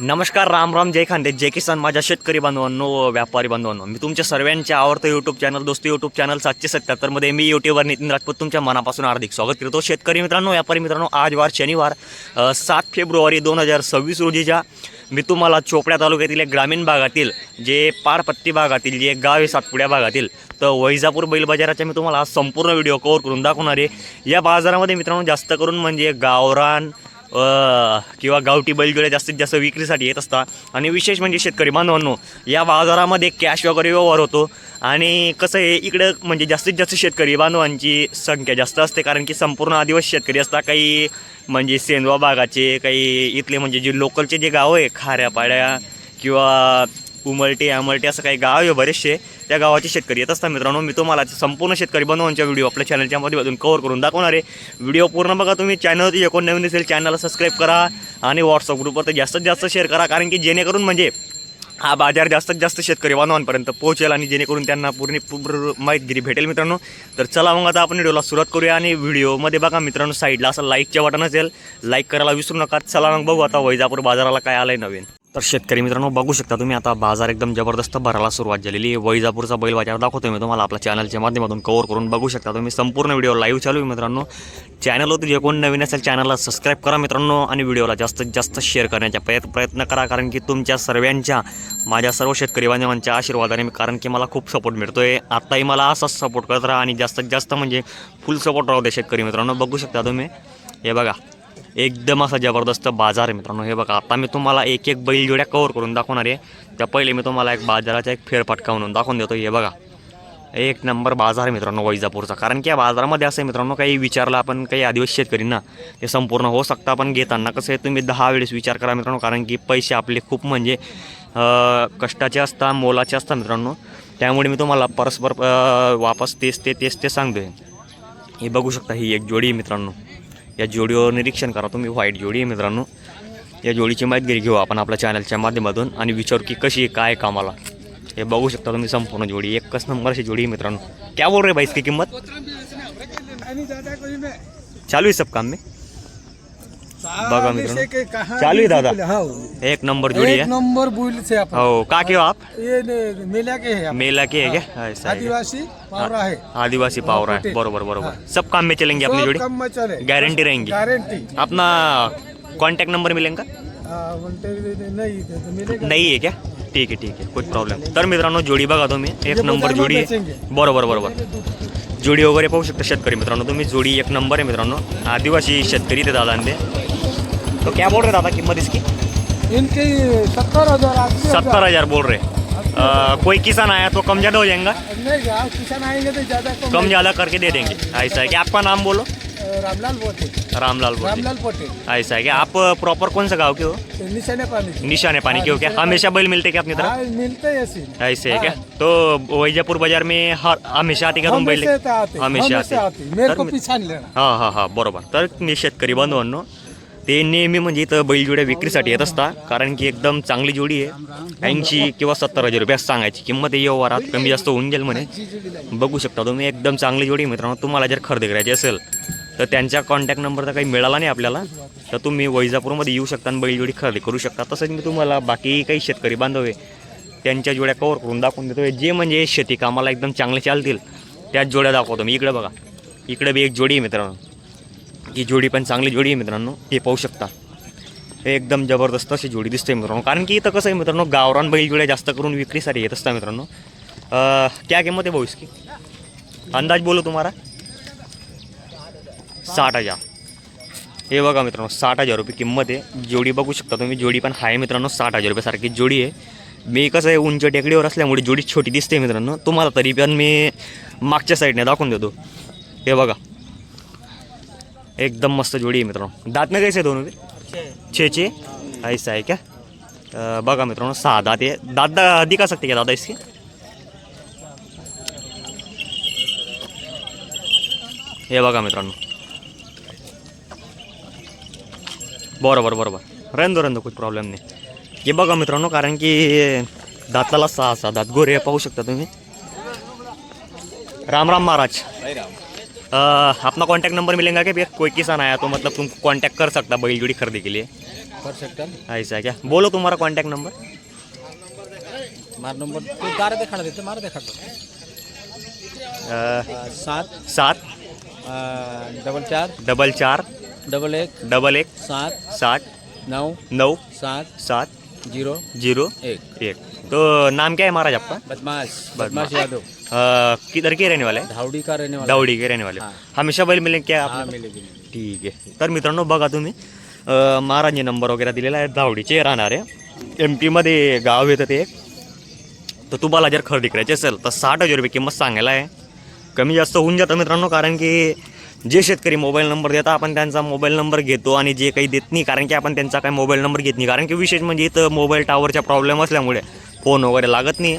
नमस्कार, राम राम, जय खानदेश, जय किसान. माझ्या शेतकरी बांधवांनो, व्यापारी बांधवांनो, मी तुमच्या सर्वांच्या आवडतं यूट्यूब चॅनल दोस्ती यूट्यूब चॅनल 777 मध्ये मी यूट्यूबर नितीन राजपूत तुमच्या मनापासून हार्दिक स्वागत करतो. शेतकरी मित्रांनो, व्यापारी मित्रांनो, आज वार शनिवार 7 फेब्रुवारी 2026 रोजीच्या मी तुम्हाला चोपड्या तालुक्यातील ग्रामीण भागातील जे पारपत्ती भागातील जे गाव आहे सातपुड्या भागातील तर वैजापूर बैल बाजाराचा मी तुम्हाला आज संपूर्ण व्हिडिओ कव्हर करून दाखवणार आहे. या बाजारामध्ये मित्रांनो जास्त करून म्हणजे गावरान किंवा गावठी बैलजोड्या जास्तीत जास्त विक्रीसाठी येत असतात. आणि विशेष म्हणजे शेतकरी बांधवांनो, या बाजारामध्ये कॅश वगैरे व्यवहार होतो. आणि कसं आहे, इकडं म्हणजे जास्तीत जास्त शेतकरी बांधवांची संख्या जास्त असते, कारण की संपूर्ण आदिवासी शेतकरी असतात. काही म्हणजे सेंदवा भागाचे, काही इथले म्हणजे जे लोकलचे जे गाव आहे खाऱ्यापाड्या किंवा उमलटे आमलटे असं काही गाव आहे बरेचसे, त्या गावाचे शेतकरी येत असतात. मित्रांनो, मी तुम्हाला संपूर्ण शेतकरी बांधवांच्या व्हिडिओ आपल्या चॅनलच्या माध्यमातून कव्हर करून दाखवणार आहे. व्हिडिओ पूर्ण बघा. तुम्ही चॅनलवरती जे कोण नवीन असेल चॅनलला सबस्क्राईब करा आणि व्हॉट्सअप ग्रुपवर तर जास्तीत जास्त शेअर करा, कारण की जेणेकरून म्हणजे हा बाजार जास्तीत जास्त शेतकरी बांधवांपर्यंत पोहोचेल आणि जेणेकरून त्यांना पूर्ण माहितीगिरी भेटेल. मित्रांनो, तर चला मग आता आपण व्हिडिओला सुरुवात करूया. आणि व्हिडिओमध्ये बघा मित्रांनो, साईडला असं लाईकचे बटन असेल, लाईक करायला विसरू नका. चला मग बघू आता वैजापूर बाजाराला काय आलंय नवीन. तर शेतकरी मित्रांनो, बघू शकता तुम्ही आता बाजार एकदम जबरदस्त भरायला सुरुवात झालेली आहे. वैजापूरचा बैल बाजार दाखवतोय मी तुम्हाला आपल्या चॅनलच्या माध्यमातून कव्हर करून. बघू शकता तुम्ही संपूर्ण व्हिडिओ लाईव्ह चालू आहे. मित्रांनो, चॅनलवरती जे कोण नवीन असेल चॅनलला सबस्क्राईब करा मित्रांनो, आणि व्हिडिओला जास्तीत जास्त शेअर करण्याचा प्रयत्न करा, कारण की तुमच्या सर्वांच्या माझ्या सर्व शेतकरी बांधवांच्या आशीर्वादाने कारण की मला खूप सपोर्ट मिळतोय. आत्ताही मला असाच सपोर्ट करत राहा आणि जास्तीत जास्त म्हणजे फुल सपोर्ट राहू दे शेतकरी मित्रांनो. बघू शकता तुम्ही, हे बघा एकदम असा जबरदस्त बाजार आहे मित्रांनो. हे बघा, आता मी तुम्हाला एक एक बैल जोड्या कव्हर करून दाखवणार आहे. त्या पहिले मी तुम्हाला एक बाजाराचा एक फेरफटका म्हणून दाखवून देतो. हे बघा, एक नंबर बाजार आहे मित्रांनो वैजापूरचा. कारण की या बाजारामध्ये असं आहे मित्रांनो, काही विचारलं आपण काही आदिवासी शेतकरींना ते संपूर्ण होऊ शकतं. पण घेताना कसं आहे, तुम्ही 10 वेळेस विचार करा मित्रांनो, कारण की पैसे आपले खूप म्हणजे कष्टाचे असतात, मोलाचे असतात मित्रांनो. त्यामुळे मी तुम्हाला परस्पर वापस तेच ते सांगतो आहे. हे बघू शकता, ही एक जोडी आहे मित्रांनो. या जोडीवर निरीक्षण करा तुम्ही, व्हाईट जोडी आहे मित्रांनो. या जोडीची माहिती घेऊ आपण आपल्या चॅनलच्या माध्यमातून आणि विचारू की कशी आहे काय कामाला. हे बघू शकता तुम्ही संपूर्ण जोडी, एकच नंबर अशी जोडी आहे मित्रांनो. क्या बोल रहे भाई, इसकी किंमत चालू आहे सब काम में? बघा मित्रांनो, चालू आहे दादा. एक नंबर जोड़ी है, नंबर बुल से आप हो. का क्यों आप ये मेला के है, मेला के है क्या? ऐसा है क्या? आदिवासी पावरा है, आदिवासी पावरा है. बरोबर बरोबर. सब काम में चलेंगे अपनी जोड़ी, कम में चले, गारंटी रहेंगी. गारंटी. अपना कांटेक्ट नंबर मिलेगा? नाही आहे क्या? ठीक आहे, कोई प्रॉब्लेम. तर मित्रांनो, जोडी बघा तुम्ही, एक नंबर जोडी आहे. बरोबर. जोडी वगैरे पाहू शकता शेतकरी मित्रांनो तुम्ही. जोडी एक नंबर आहे मित्रांनो. आदिवासी शेतकरी ते दादा ते. तो क्या बोल रहे दादा किंमत इसकी? इनकी 70,000. 70,000 बोल रहे. कोई किसान आया तो कम ज़्यादा हो जाएगा? नहीं, किसान आएंगे तो ज्यादा कम ज़्यादा करके दे देंगे. ऐसा है कि आपका नाम बोलो? रामलाल पोटे. रामलाल पोटे. ऐसा है कि आप प्रॉपर कौन सा गाँव के हो? निशाने पानी के हो क्या? हमेशा बैल मिलते क्या अपनी तरफ? मिलते ऐसे है क्या? तो वैजापुर बाजार में हर हमेशा आते का तुम बैल? हमेशा आते. मेरे को पीछा नहीं लेना. हा बरोबर. तर मी शेतकरी बांधवांनो, ते नेहमी म्हणजे इथं बैलजोड्या विक्रीसाठी येत असतात, कारण की एकदम चांगली जोडी आहे. 80 किंवा 70,000 रुपये सांगायची किंमत आहे. व्यवहारात कमी जास्त होऊन गेल म्हणे. बघू शकता तुम्ही, एकदम चांगली जोडी मित्रांनो. तुम्हाला जर खरेदी करायची असेल तर त्यांचा कॉन्टॅक्ट नंबर तर काही मिळाला नाही आपल्याला, तर तुम्ही वैजापूरमध्ये येऊ शकता आणि बैलजोडी खरेदी करू शकता. तसंच मी तुम्हाला बाकी काही शेतकरी बांधव आहे त्यांच्या जोड्या कव्हर करून दाखवून देतो. जे म्हणजे शेती कामाला एकदम चांगले चालतील त्याच जोड्या दाखवतो मी. इकडे बघा, इकडे बी एक जोडी आहे मित्रांनो. ही जोडी पण चांगली जोडी आहे मित्रांनो. हे पाहू शकता, हे एकदम जबरदस्त अशी जोडी दिसते मित्रांनो. कारण की इथं कसं आहे मित्रांनो, गावरान बैलजोड्या जास्त करून विक्रीसाठी येत असतात मित्रांनो. क्या किंमत आहे भाऊ इसकी? अंदाज बोलो तुम्हाला. 60,000. हे बघा मित्रांनो, 60,000 रुपये किंमत आहे. जोडी बघू शकता तुम्ही, जोडी पण आहे मित्रांनो. 60,000 रुपये सारखी जोडी आहे. मी कसं आहे, उंच टेकडीवर असल्यामुळे जोडी छोटी दिसते मित्रांनो. तुम्हाला तरी पण मी मागच्या साईडने दाखवून देतो. हे बघा, एकदम मस्त जोडी आहे मित्रांनो. दात में कैसे दोनों के? 6 ऐसा है क्या? बघा मित्रांनो, 6 दात आहे. दात दिखा सकते क्या दादा इसके? हे बघा मित्रांनो, बरोबर. रंदो कुछ प्रॉब्लेम नाही. हे बघा मित्रांनो, कारण की दाताला 6 दात गोरे पाहू शकता तुम्ही. राम महाराज. अपना कांटेक्ट नंबर मिलेगा क्या? कोई किसान आया तो मतलब तुम कांटेक्ट कर सकता बैल जोड़ी खरीदी के लिए. कर सकते हैं ऐसा है क्या? बोलो तुम्हारा कॉन्टैक्ट नंबर। मार नंबर तो तारे दिखा देते मार दिखा दो 7 7 4 4 4 1 1 1 7 7 9 9 7 7 0 0 1 1। तो नाम क्या है महाराज आपका? बदमाश बदमाश। बदमाश यादव किधर के रहने वाले हैं? धावड़ी का रहने वाला दावडी के रहने वाले. हाँ. हमेशा बैल मिळेल क्या हाँ आपल्याला? मिलेगी ठीक आहे. तर मित्रांनो बघा तुम्ही महाराजने नंबर वगैरे दिलेला आहे. धावडीचे राहणारे MP मध्ये गाव येतं ते. तर तुम्हाला जर खरेदी करायची असेल तर 60,000 रुपये किंमत सांगायला आहे. कमी जास्त होऊन जातं मित्रांनो, कारण की जे शेतकरी मोबाईल नंबर देतात आपण त्यांचा मोबाईल नंबर घेतो आणि जे काही देत नाही कारण की आपण त्यांचा काही मोबाईल नंबर घेत नाही, कारण की विशेष म्हणजे इथं मोबाईल टावरचा प्रॉब्लेम असल्यामुळे फोन वगैरे लागत नाही.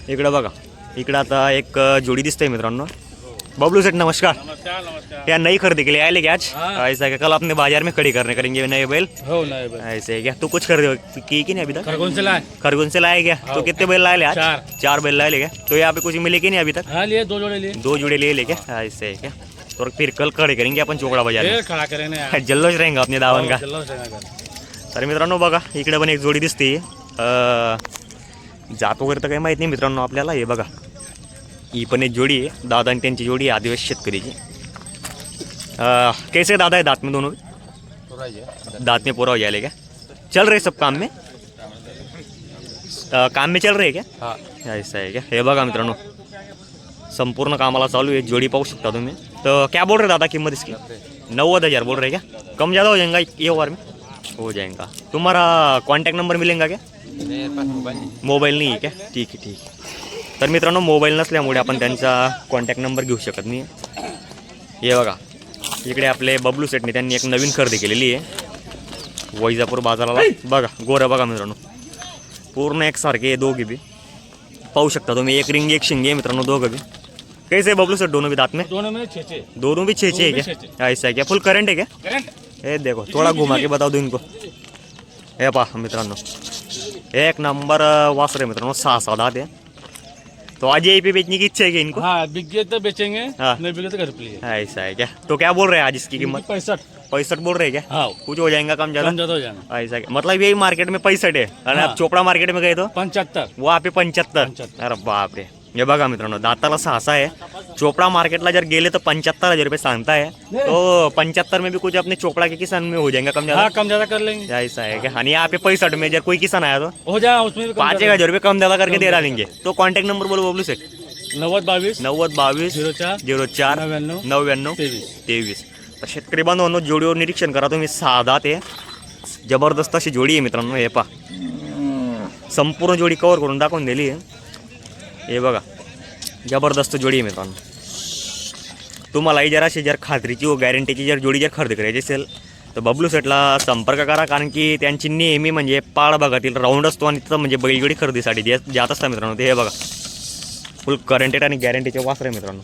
इकडं बघा, इकडं आता एक जोडी दिसते मित्रांनो. बबलू सेठ नमस्कार. क्या नई खरीदी के लिए आए लेके आज? ऐसा है, कल अपने बाजार में खड़ी करने करेंगे नए बैल. हो नहीं भाई ऐसे है क्या? तू कुछ खरीदी की कि नहीं अभी तक? खरगोन से लाए खरगोन से लाए क्या? तो कितने बैल लाए ले आज? 4 बैल लाए ले क्या? तो यहाँ पे कुछ मिले कि नहीं अभी तक? हाँ लिए 2 जोड़े लिए 2 जुड़े ले ले क्या? ऐसे है क्या? तो फिर कल खड़े करेंगे अपन चोकड़ा बाजार में. खड़ा करेंगे जल्लोष रहेगा अपने दावण का. तर मित्रांनो बघा, इकडे पण एक जोडी दिसते. जात वगैरे तर काही माहीत नाही मित्रांनो आपल्याला. हे बघा, ही पण एक जोड़ी है. दादा आणि त्यांची जोड़ी है आदिवासी शेतकरीची. कैसे दादा है दांत में दोनों? दांत में पूरा हो जाएगा क्या? चल रहे सब काम में? काम में चल रहे क्या? हाँ ऐसा है क्या? हे बघा मित्रांनो, संपूर्ण कामाला चालू है. जोड़ी पाहू शकता तुम्ही. तो क्या बोल रहे दादा कीमत इसकी? 90,000 बोल रहे क्या? कम ज़्यादा हो जाएगा ये ओवर में? हो जाएगा. तुम्हारा कॉन्टॅक्ट नंबर मिलेगा क्या? मोबाईल नाही आहे क्या? ठीक आहे ठीक आहे. तर मित्रांनो मोबाईल नसल्यामुळे आपण त्यांचा कॉन्टॅक्ट नंबर घेऊ शकत नाही. हे बघा, इकडे आपले बबलू सेटने त्यांनी एक नवीन खरेदी केलेली आहे वैजापूर बाजाराला. बघा गोरं बघा मित्रांनो, पूर्ण एकसारखे दोघे बी पाहू शकता तुम्ही. एक रिंग एक शिंगे मित्रांनो दोघं बी. कैसे बबलू सेट दोनों भी दांत में? दोनों में 6 दोनों भी 6 है क्या? ऐसा है क्या? फुल करंट है क्या? ये देखो, थोड़ा घुमा के बता दो इनको. हे पहा मित्रांनो, एक नंबर वासरे मित्रांनो, 6 दांत है. तो आज यही पे बेचने की इच्छा है कि इनको? हाँ बिक गए तो बेचेंगे हाँ. नहीं बिके तो घर पे लिए ऐसा है क्या? तो क्या बोल रहे हैं आज इसकी कीमत? 65 बोल रहे हैं क्या? हाँ कुछ हो जाएगा कम ज़्यादा? कम ज्यादा हो जाना ऐसा क्या? मतलब यही मार्केट में 65 है और हाँ. आप चोपड़ा मार्केट में गए तो 75 वहाँ पे 75. 75. अरे बाप रे. हे बघा मित्रांनो, दाताला 6 आहे. चोपड़ा मार्केटला जर गेले तर 75,000 रुपये सांगता है. तो 75 में भी कुछ अपने चोपड़ा के किसान में हो जाएगा कम हाँ ज़्यादा? कम ज्यादा कर लेंगे ऐसा है क्या? आणि यहाँ पे 65 में जर कोई किसान आया तो हो जाए उसमें भी 5,000 रुपये कम ज़्यादा करके दे डालेंगे. तो कॉन्टॅक्ट नंबर बोलो बबलू सेठ. 90 22 90 22 04 04 99 99 23 23. तर शेतकरी बांधवांनो, जोडीवर निरीक्षण करा तुम्ही. 6 दात आहे, जबरदस्त अशी जोडी आहे मित्रांनो. हे पहा, संपूर्ण जोडी कव्हर करून दाखवून दिली आहे. हे बघा, जबरदस्त जोडी आहे मित्रांनो. तुम्हालाही जर खात्रीची व गॅरंटीची जोडी जर खरेदी करायची असेल तर बबलू सेटला संपर्क करा, कारण की त्यांची नेहमी म्हणजे पाळ भागातील राऊंड असतो आणि तिथं म्हणजे बैलजोडी खरेदीसाठी जात असतात मित्रांनो. ते हे बघा, फुल करंटेड आणि गॅरंटीचे वासरे मित्रांनो.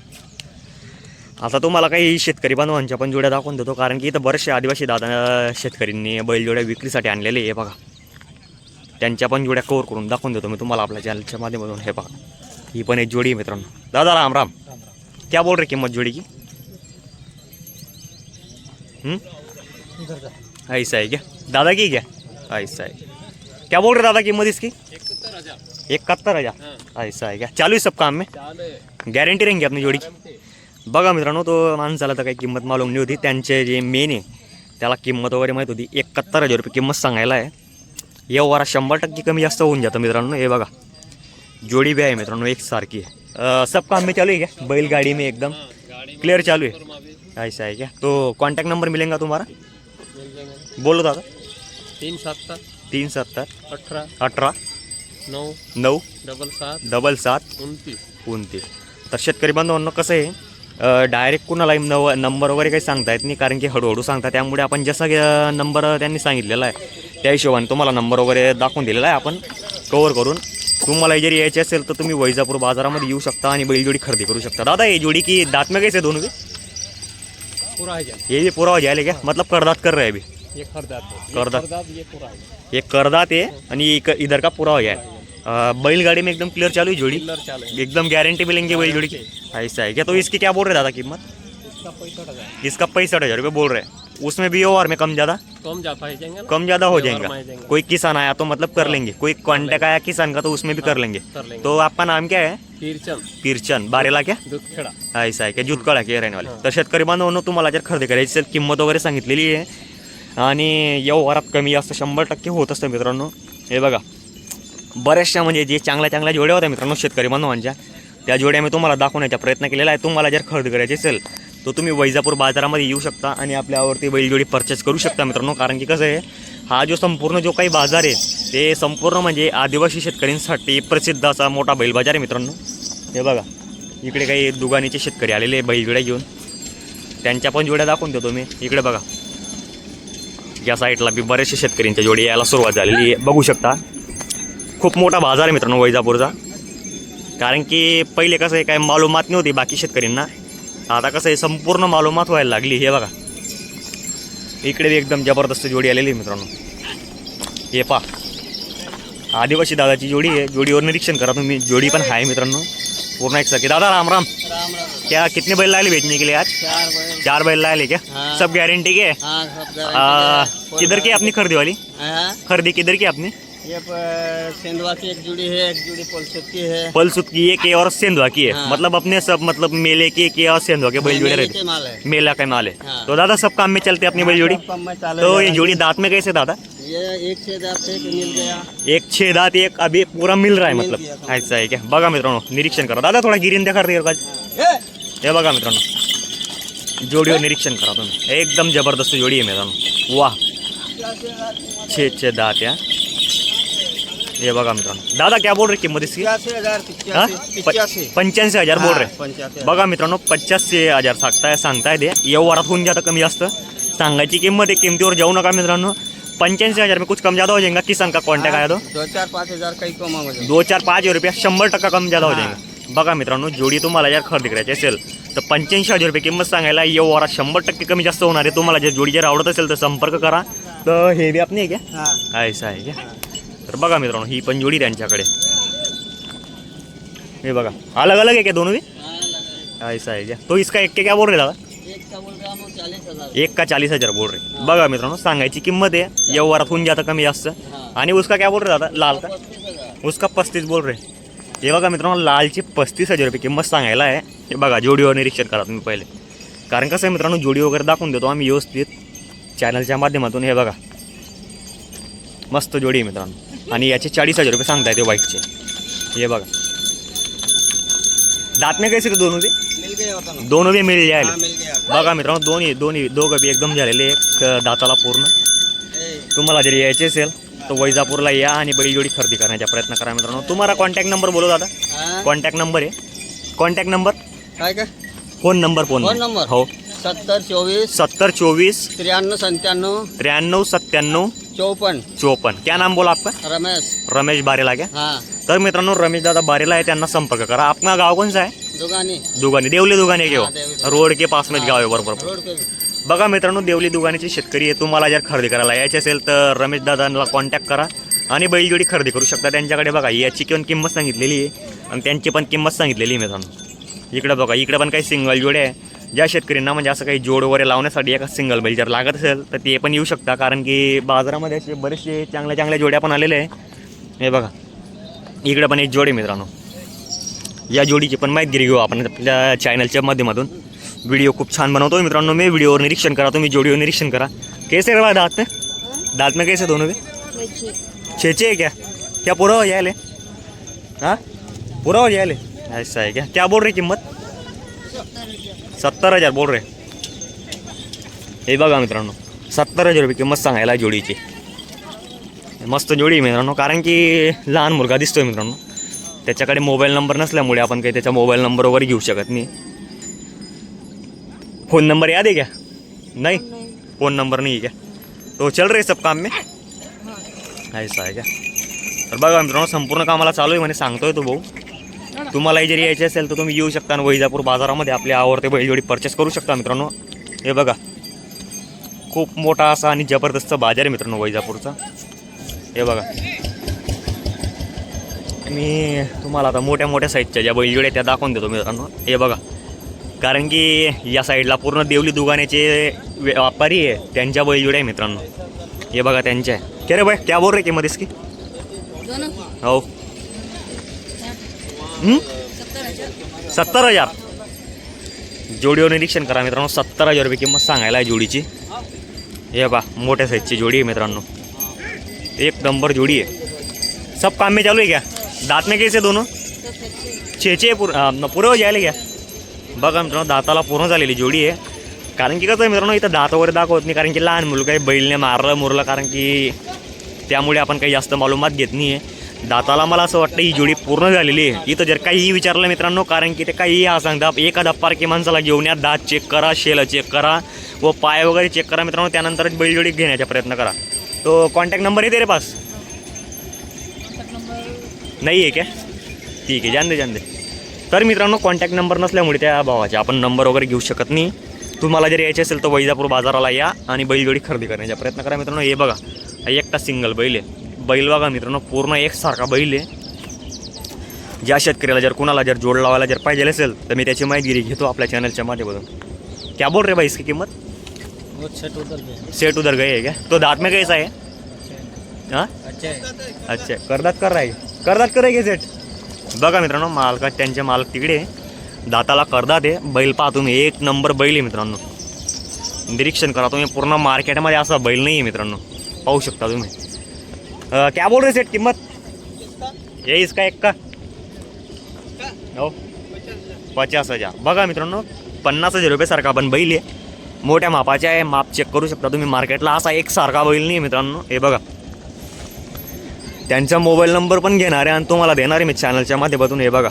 आता तुम्हाला काही शेतकरी बांधवांच्या पण जोड्या दाखवून देतो, कारण की इथं बरेचसे आदिवासी दादा शेतकरींनी बैलजोड्या विक्रीसाठी आणलेले. हे बघा, त्यांच्या पण जोड्या कव्हर करून दाखवून देतो मी तुम्हाला आपल्या चॅनलच्या माध्यमातून. हे बघा, ही पण एक जोडी आहे मित्रांनो. दादा राम राम. क्या बोल रहे किंमत जोड़ी की? ऐसा है क्या? दादा की क्या? ऐसा है. क्या बोल रहे दादा कीमत इसकी? 71,000. ऐसा है क्या? चालू है सब काम में? गॅरंटी रहेंगी अपनी जोडी की? बघा मित्रांनो, तो माणसाला तर काही किंमत मालूम नाही होती. त्यांचे जे मेन आहे त्याला किंमत वगैरे माहीत होती. 71,000 रुपये किंमत सांगायला आहे. या वारा 100% कमी जास्त होऊन जातं मित्रांनो. हे बघा, जोड़ी भी है मित्रों एक सारखी है. सब काम में चालू है क्या? बैलगाड़ी में एकदम क्लियर चालू है. ऐसा है क्या? तो कांटेक्ट नंबर मिलेगा तुम्हारा? बोलो दादा. 370 370 18 18 9 9 77 77 29 29. तर शेतकरी बांधवांनो कसं आहे, डायरेक्ट कुणालाही नंबर वगैरे काही सांगता येत नाही, कारण की हळूहळू सांगता. त्यामुळे आपण जसा नंबर त्यांनी सांगितलेला आहे त्या हिशोबाने तुम्हाला नंबर वगैरे दाखवून दिलेला आहे आपण कव्हर करून. तुम्हाला जरी यायचे असेल तर तुम्ही वैजापूर बाजारामध्ये येऊ शकता आणि बैलजोडी खरेदी करू शकता. दादा ये जोड़ी की दांत में कैसे दोनों भी? पूरा है ये भी पूरा हो जाएगा क्या? मतलब करदात कर रहे हैं अभी? ये खरदात है करदात. ये पूरा है ये करदात है आणि इधर का पूरा हो जाए. बैलगाड़ी में एकदम क्लियर चालू है जोड़ी, कलर चालू है एकदम गारंटी मिलेंगे बैलजोड़ी की. ऐसा है क्या? तो इसकी क्या बोल रहे दादा कीमत? इसका 65,000 इसका 65,000 रुपये बोल रहे हैं. उसमें भी और में कम ज़्यादा कम जा पाएंगे ना, कम ज़्यादा हो व्यवहार में आ जाएगा। जाएंगे। कोई किसान आया तो मतलब कर लेंगे, कोई कॉन्टेक्ट आया किसान का तो उसमें भी कर लेंगे। कर लेंगे। तो आपका नाम क्या है? पीरचंद पीरचंद, बारेला क्या दूधखेडा. ऐसा आहे की जुतकळा की राहणे वाले. तर शेतकरी बांधवांनो तुम्हाला जर खरेदी करायची असेल किंमत वगैरे सांगितलेली आहे आणि व्यवहारात कमी जास्त 100% होत असतं मित्रांनो. हे बघा बऱ्याचशा म्हणजे जे चांगल्या जोड्या होत्या मित्रांनो शेतकरी बांधवांच्या, त्या जोड्या मी तुम्हाला दाखवण्याचा प्रयत्न केलेला आहे. तुम्हाला जर खरेदी करायची असेल तर तुम्ही वैजापूर बाजारामध्ये येऊ शकता आणि आपल्यावरती बैलजोडी परचेस करू शकता मित्रांनो. कारण की कसं आहे, हा जो संपूर्ण जो काही बाजार आहे ते संपूर्ण म्हणजे आदिवासी शेतकऱ्यांसाठी प्रसिद्ध असा मोठा बैल बाजार आहे मित्रांनो. हे बघा इकडे काही दुगानीचे शेतकरी आलेले बैलजोड्या घेऊन, त्यांच्या पण जोड्या दाखवून देतो मी. इकडे बघा या साईडला बी बरेचसे शेतकऱ्यांच्या जोडी यायला सुरुवात झालेली आहे, बघू शकता. खूप मोठा बाजार आहे मित्रांनो वैजापूरचा. कारण की पहिले कसं आहे काय मालूमात नव्हती बाकी शेतकऱ्यांना, आता कसं आहे संपूर्ण मालूमात व्हायला लागली. हे बघा इकडे एकदम जबरदस्त जोडी आलेली आहे मित्रांनो. हे पा आदिवासी दादाची जोडी आहे, जोडीवर निरीक्षण करा तुम्ही. जोडी पण आहे मित्रांनो पूर्ण एक सके. दादा राम राम. राम राम. क्या कितने बैल लाए बेचने के लिए आज? 4 बैल. 4 बैल लाए क्या? हाँ. सब गारंटी के? हाँ सब गारंटी किधर की अपनी खरीदी वाली? है. खरीदी किधर की आपने? ये सेंधवा की एक जुड़ी है, एक जुड़ी पलसुत की है. पलसुत की एक है और सेंधवा की है. हाँ. मतलब अपने सब मतलब मेले की एक और सेंधवा के बैल जोड़े मेले रहते, के माल है. मेला का माल है. हाँ. तो दादा सब काम में चलते अपनी बैल जोड़ी. सब कम में चाले तो ये जा जोड़ी दांत में कैसे दादा? ये एक से दांत एक मिल गया. एक 6 दांत एक अभी पूरा मिल रहा है मिल मतलब गया. ऐसा आहे क्या? बघा मित्रांनो निरीक्षण करा. दादा थोडा गिरीन द्या करते का? हे बघा मित्रांनो जोडीवर निरीक्षण करा तुम्ही. एकदम जबरदस्त जोडी आहे मित्रांनो. वाह 6 दांत या. ये बघा मित्रांनो. दादा क्या बोल रहे किंमत इसकी? 85,000. हाँ? 85. 85,000 बोल रहे. 85. बघा मित्रांनो 85,000 सांगताय ते. व्यवहारात होऊन जातं कमी जास्त. सांगायची किंमत आहे, किमतीवर जाऊ नका मित्रांनो. 85,000 में कुछ कम ज़्यादा हो जाएगा. किसान का कॉन्टॅक्ट आया तो 2-4-5,000 काही कम हो जाएगा. 2-4-5 रुपया 100% कम ज़्यादा हो हाँ. जाएगा. बघा मित्रांनो जोडी तुम्हाला जर खरेदी करायची असेल तर 85,000 रुपये किंमत सांगायला व्यवहारात 100% कमी जास्त होणार आहे. तुम्हाला जर जोडी जर आवडत असेल तर संपर्क करा. तर हे बी आपली आहे क्या? हाँ. ऐसा आहे क्या? तर बघा मित्रांनो ही पण जोडी त्यांच्याकडे. हे बघा अलग अलग है क्या दोनों भी? ऐसा है क्या? तो इसका एक के क्या बोल रहे दादा? एक का बोल रहा हूँ 40,000. एक का 40,000 बोल रहे. बघा मित्रांनो सांगायची किंमत आहे, व्यवहारात होऊन जातं कमी जास्त. आणि उसका क्या बोल रहे दादा? लाल का? 35,000. उसका 35 बोल रहे. हे बघा मित्रांनो लालची 35,000 रुपये किंमत सांगायला आहे. हे बघा जोडीवर निरीक्षण करा तुम्ही पहिले. कारण कसं आहे मित्रांनो जोडी वगैरे दाखवून देतो आम्ही व्यवस्थित चॅनलच्या माध्यमातून. हे बघा मस्त जोडी आहे मित्रांनो. आणि याचे 40,000 रुपये सांगताय ते व्हाईटचे. हे बघा दांत में कैसे दोनों भी? मिल गया होता ना. दोनों भी मिल जायले. हाँ, मिल गया. बघा मित्रांनो दोघं बी एकदम झालेले एक दाताला पूर्ण. ए, तुम्हाला जर यायचे असेल तर वैजापूरला या आणि बैलजोडी खरेदी करण्याचा प्रयत्न करा मित्रांनो. तुम्हाला कॉन्टॅक्ट नंबर बोलो दादा. हाँ. कॉन्टॅक्ट नंबर आहे. कॉन्टॅक्ट नंबर काय का? Phone number phone number? हो 70-24 70-24 93-97 93-97 54. 54. क्या नाम बोला आपका? रमेश. रमेश बारेला क्या? हाँ. तर मित्रांनो रमेश दादा बारेला आहे, त्यांना संपर्क करा. आपका गाव कोणचा आहे? दुगानी. दुगानी दुगानी के हाँ, देवली. रोड के पास में गाव आहे बरोबर. रोड पे. बघा मित्रांनो देवली दुगानीचे शेतकरी आहे. तुम्हाला जर खरेदी करायला यायचे असेल तर रमेश दादांना कॉन्टॅक्ट करा आणि बैलजोडी खरेदी करू शकता त्यांच्याकडे. बघा याची पण किंमत सांगितलेली आहे आणि त्यांची पण किंमत सांगितलेली आहे मित्रांनो. इकडे बघा इकडे पण काही सिंगल जोडे आहे. ज्या शेतकऱ्यांना म्हणजे असं काही जोड वगैरे लावण्यासाठी एका सिंगल बैल जर लागत असेल तर ते पण येऊ शकता. कारण की बाजारामध्ये असे बरेचसे चांगल्या जोड्या पण आलेले आहे. हे बघा इकडे पण एक जोडी मित्रांनो. या जोडीची पण माहिती घेऊ आपण आपल्या चॅनलच्या माध्यमातून. व्हिडिओ खूप छान बनवतो मित्रांनो मी. व्हिडिओवर निरीक्षण करा तुम्ही, जोडीवर निरीक्षण करा. कैसे रहा दांत में कैसे दोनों भी? 6 है क्या पूरा हो जाए? हाँ पूरा हो जाए. ऐसा है क्या बोल रहे किंमत? 70,000 बोल रहे. हे बघा मित्रांनो 70,000 रुपये किंमत सांगायला जोडीची. मस्त जोडी मित्रांनो. कारण की लहान मुलगा दिसतोय मित्रांनो, त्याच्याकडे मोबाईल नंबर नसल्यामुळे आपण काही त्याचा मोबाईल नंबर वगैरे घेऊ शकत नाही. फोन नंबर याद है क्या? नहीं फोन नंबर नहीं है क्या? तो चल रहे सब काम में ऐसा आहे क्या? तर बघा मित्रांनो संपूर्ण कामाला चालू आहे म्हणे सांगतोय तो भाऊ. तुम्हालाही जरी यायचे असेल तर तुम्ही येऊ शकता आणि वैजापूर बाजारामध्ये आपले आवडते बैलजोडी परचेस करू शकता मित्रांनो. हे बघा खूप मोठा असा आणि जबरदस्त बाजार आहे मित्रांनो वैजापूरचा. हे बघा मी तुम्हाला आता मोठ्या साईजच्या ज्या बैलजोड्या त्या दाखवून देतो मित्रांनो. हे बघा कारण की या साईडला पूर्ण देवली दुगाण्याचे व्यापारी आहे, त्यांच्या बैलजोड्या आहे मित्रांनो. हे बघा त्यांच्या आहे. क्या रे भाई क्या बोल रहे किंमत इसकी? हो 70,000 जोडीवर निरीक्षण करा मित्रांनो. 70,000 रुपये किंमत सांगायला आहे जोडीची. हे बा मोठ्या साईजची जोडी आहे मित्रांनो, एक नंबर जोडी आहे. सब काम में चालू आहे क्या? दात में कैसे दोनों? छेचे पुरं जायला घ्या. बघा मित्रांनो दाताला पूर्ण झालेली जोडी आहे. कारण की कसं आहे मित्रांनो इथं दात वगैरे दाखवत नाही, कारण की लहान मुलगा आहे, बैलने मारलं मुरलं, कारण की त्यामुळे आपण काही जास्त मालूमात घेत नाही आहे. दाताला मला असं वाटतं ही जोडी पूर्ण झालेली आहे. इथं जर काहीही विचारलं मित्रांनो, कारण की ते काहीही हा सांगतात, एखादा पारखी माणसाला घेऊन या, दात चेक करा, शेल चेक करा व पाय वगैरे चेक करा मित्रांनो, त्यानंतरच बैलजोडी घेण्याचा प्रयत्न करा. तो कॉन्टॅक्ट नंबर आहे तेरे पास? नाही आहे क्या? ठीक आहे, जान दे. तर मित्रांनो कॉन्टॅक्ट नंबर नसल्यामुळे त्या भावाचे आपण नंबर वगैरे घेऊ शकत नाही. तुम्हाला जर यायचे असेल तर वैजापूर बाजाराला या आणि बैलजोडी खरेदी करण्याचा प्रयत्न करा मित्रांनो. हे बघा हा एकटा सिंगल बैल आहे. बैल बघा मित्रांनो पूर्ण एकसारखा बैल आहे. ज्या शेतकऱ्याला जर कुणाला जर जोड लावायला जर पाहिजे असेल तर मी त्याची माहिती घेतो आपल्या चॅनलच्या माध्यमातून. क्या बोल रहे भाई इसकी किंमत? सेट उधर गए है क्या? तो दांत में कैसा है? हाँ अच्छा करदात कर रहा आहे, करदात करेगे सेट. बघा मित्रांनो मालका त्यांचे मालक तिकडे दाताला करदात आहे. बैल पहा तुम्ही, एक नंबर बैल आहे मित्रांनो. निरीक्षण करा तुम्ही, पूर्ण मार्केटमध्ये असा बैल नाही आहे मित्रांनो, पाहू शकता तुम्ही. क्या बोल रहे सेट किंमत? ये इसका एक का हो 50,000. बघा मित्रांनो 50,000 रुपये सारखा पण बैल आहे. मोठ्या मापाचे आहे, माप चेक करू शकता तुम्ही. मार्केटला असा एक सारखा बैल नाही मित्रांनो. हे बघा त्यांचा मोबाईल नंबर पण घेणार आहे आणि तुम्हाला देणार आहे मी चॅनलच्या माध्यमातून. हे बघा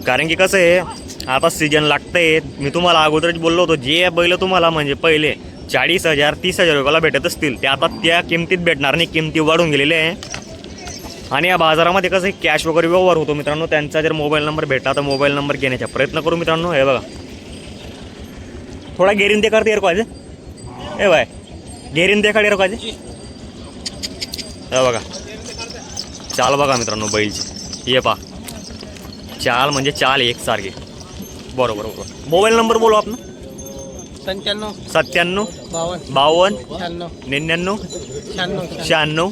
कारण की कसं आहे आता सीजन लागतंय. मी तुम्हाला अगोदरच बोललो होतो, जे बैल तुम्हाला म्हणजे पहिले 40,000 30,000 रुपयाला भेटत असतील ते आता त्या किमतीत भेटणार नाही, किमती वाढून गेलेल्या आहे. आणि या बाजारामध्ये कसं कॅश वगैरे व्यवहार होतो मित्रांनो. त्यांचा जर मोबाईल नंबर भेटला तर मोबाईल नंबर घेण्याचा प्रयत्न करू मित्रांनो. हे बघा थोडा गेरीन देखा देर को आज ए बाय गेरीन देखा देर को आज. हे बघा चाल बघा मित्रांनो बैलची. हे पहा चाल म्हणजे चाल एकसारखी. बरोबर. मोबाईल नंबर बोलो आपण. 97 57 52 99 96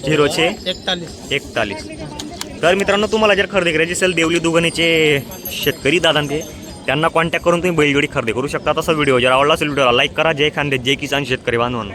06 41. तर मित्रांनो तुम्हाला जर खरेदी करायची असेल देवली दुगणीचे शेतकरी दादांचे त्यांना कॉन्टॅक्ट करून तुम्ही बैलजोडी खरेदी करू शकता. तसा व्हिडिओ जर आवडला असेल व्हिडिओला लाईक करा. जय खानदेश, जय किसान शेतकरी बांधवांनो.